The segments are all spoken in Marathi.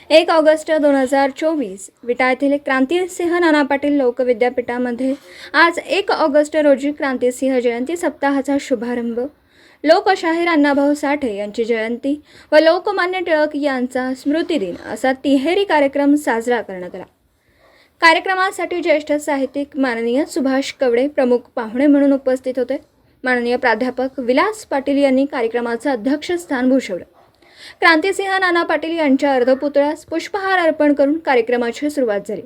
1 ऑगस्ट 2024 विटा येथील क्रांतिसिंह नाना पाटील लोकविद्यापीठामध्ये आज 1 ऑगस्ट रोजी क्रांतिसिंह जयंती सप्ताहाचा शुभारंभ, लोकशाहीर अण्णाभाऊ साठे यांची जयंती व लोकमान्य टिळक यांचा स्मृतिदिन असा तिहेरी कार्यक्रम साजरा करण्यात आला। कार्यक्रमासाठी ज्येष्ठ साहित्यिक माननीय सुभाष कवडे प्रमुख पाहुणे म्हणून उपस्थित होते। माननीय प्राध्यापक विलास पाटील यांनी कार्यक्रमाचे अध्यक्षस्थान भूषवले। क्रांतिसिंह नाना पाटील यांच्या अर्धपुतळ्यास पुष्पहार अर्पण करून कार्यक्रमाची सुरुवात झाली।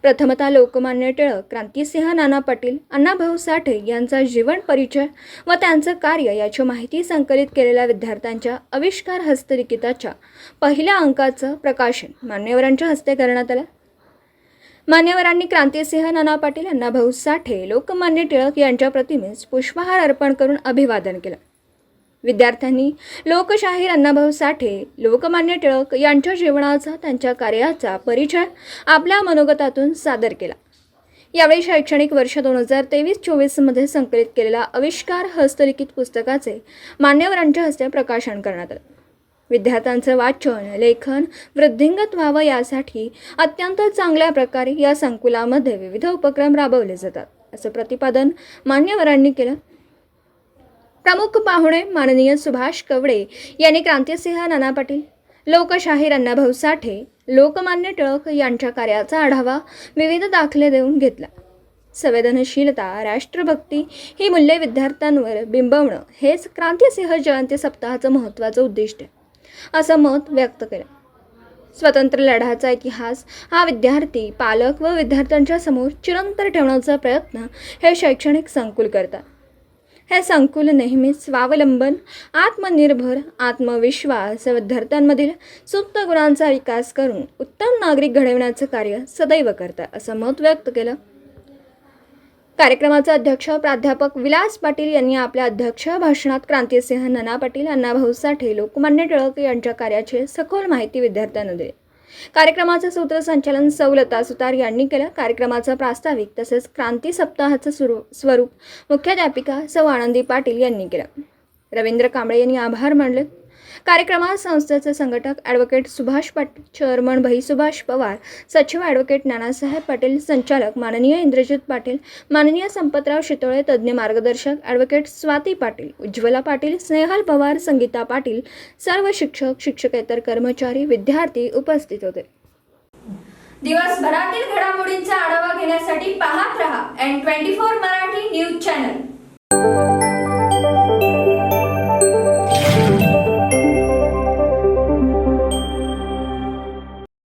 प्रथमतः लोकमान्य टिळक, क्रांतिसिंह नाना पाटील, अण्णाभाऊ साठे यांचा जीवन परिचय व त्यांचे कार्य याची माहिती संकलित केलेल्या विद्यार्थ्यांच्या आविष्कार हस्तलिखिताच्या पहिल्या अंकाचं प्रकाशन मान्यवरांच्या हस्ते करण्यात आलं। मान्यवरांनी क्रांतिसिंह नाना पाटील, अण्णाभाऊ साठे, लोकमान्य टिळक यांच्या प्रतिमेस पुष्पहार अर्पण करून अभिवादन केलं। विद्यार्थ्यांनी लोकशाहीर अण्णाभाऊ साठे, लोकमान्य टिळक यांच्या जीवनाचा, त्यांच्या कार्याचा परिचय आपल्या मनोगतातून सादर केला। यावेळी शैक्षणिक वर्ष 2023-24 मध्ये संकलित केलेल्या आविष्कार हस्तलिखित पुस्तकाचे मान्यवरांच्या हस्ते प्रकाशन करण्यात आले। विद्यार्थ्यांचे वाचन, लेखन वृद्धिंगत व्हावं यासाठी अत्यंत चांगल्या प्रकारे या संकुलामध्ये विविध उपक्रम राबवले जातात, असं प्रतिपादन मान्यवरांनी केलं। प्रमुख पाहुणे माननीय सुभाष कवडे यांनी क्रांतिसिंह नाना पाटील, लोकशाहीर अण्णाभाऊ साठे, लोकमान्य टिळक यांच्या कार्याचा आढावा विविध दाखले देऊन घेतला। संवेदनशीलता, राष्ट्रभक्ती ही मूल्ये विद्यार्थ्यांवर बिंबवणं हेच क्रांतिसिंह जयंती सप्ताहाचं महत्त्वाचं उद्दिष्ट आहे, असं मत व्यक्त केलं। स्वतंत्र लढ्याचा इतिहास हा विद्यार्थी, पालक व विद्यार्थ्यांच्या समोर चिरंतन ठेवण्याचा प्रयत्न हे शैक्षणिक संकुल करतात। हे संकुल नेहमीच स्वावलंबन, आत्मनिर्भर, आत्मविश्वास विद्यार्थ्यांमधील सुप्त गुणांचा विकास करून उत्तम नागरिक घडविण्याचे कार्य सदैव करतात, असं मत व्यक्त केलं। कार्यक्रमाचे अध्यक्ष प्राध्यापक विलास पाटील यांनी आपल्या अध्यक्ष भाषणात क्रांतिसिंह नाना पाटील, अण्णाभाऊ साठे, लोकमान्य टिळक यांच्या कार्याची सखोल माहिती विद्यार्थ्यांना दिली। कार्यक्रमाचे सूत्रसंचालन सौ लता सुतार यांनी केलं। कार्यक्रमाचा प्रास्ताविक तसेच क्रांती सप्ताहाचं स्वरूप मुख्याध्यापिका सौ आनंदी पाटील यांनी केलं। रवींद्र कांबळे यांनी आभार मानले। कार्यक्रमात संस्थेचे संघटक ॲडव्होकेट सुभाष पाटील, चेअरमन भाई सुभाष पवार, सचिव ॲडव्होकेट नानासाहेब पाटील, संचालक माननीय इंद्रजित पाटील, माननीय संपतराव शितोळे, तज्ज्ञ मार्गदर्शक ॲडव्होकेट स्वाती पाटील, उज्ज्वला पाटील, स्नेहल पवार, संगीता पाटील, सर्व शिक्षक, शिक्षकेतर कर्मचारी, विद्यार्थी उपस्थित होते। दिवसभरातील घडामोडींचा आढावा घेण्यासाठी पाहत रहा N24 मराठी न्यूज चॅनल।